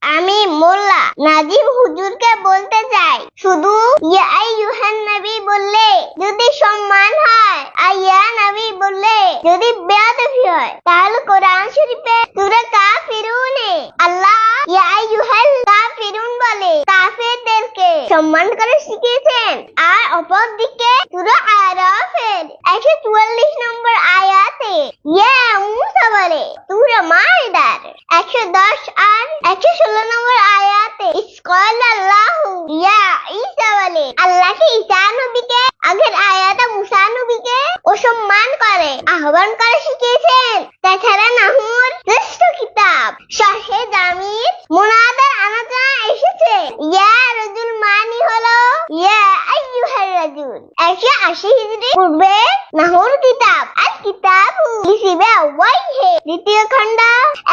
আমি মোল্লা নাজিম হুজুরকে বলতে চাই, শুধু ইয়া আইয়ুহান নবী বললে যদি সম্মান হয় আর ইয়া নবী বললে যদি বেয়াদবি হয়, তাহলে কোরআন শরীফে সূরা কাফিরুনে আল্লাহ ইয়া আইয়ুহাল কাফিরুন বলে কাফেরদেরকে সম্মান করে শিখিয়েছেন। আর অপরদিকে সূরা আরাফের 144 নম্বর আয়াতে ইয়া মূসা বলে সূরা মাইদার 110 আর 116 নম্বর আয়াতে ইসকালাল্লাহু ইয়া ঈসা বলে আল্লাহকে ঈসা নবীকে আগের আয়াতে মুসা নবীকে অসম্মান করে আহ্বান করে শিখিয়েছেন। তাছাড়া নাহুর শ্রেষ্ঠ কিতাব শাহে জামির মুনাদার আলোচনা এসেছে ইয়া রাজুল মানি হলো ইয়া আইয়ুহার রাজুল। 180 হিজরি পূর্বে নাহুর কিতাব আল কিতাবু লিসিবা ওয়াইহে দ্বিতীয় খণ্ড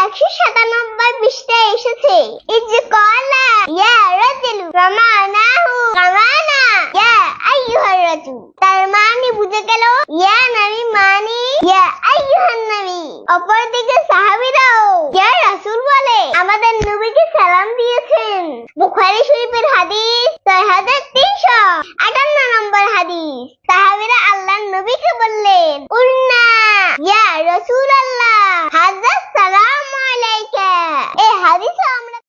197 পৃষ্ঠায় এসেছে ইজ ক্বালা ইয়া রাজুল ফামানাহু কামানা ইয়া আইয়ুহার রাজুল। তার মানে বুঝে গেল ইয়া নবী মানে ইয়া আইয়ুহান নবী। অপরদিকে সাহাবীরা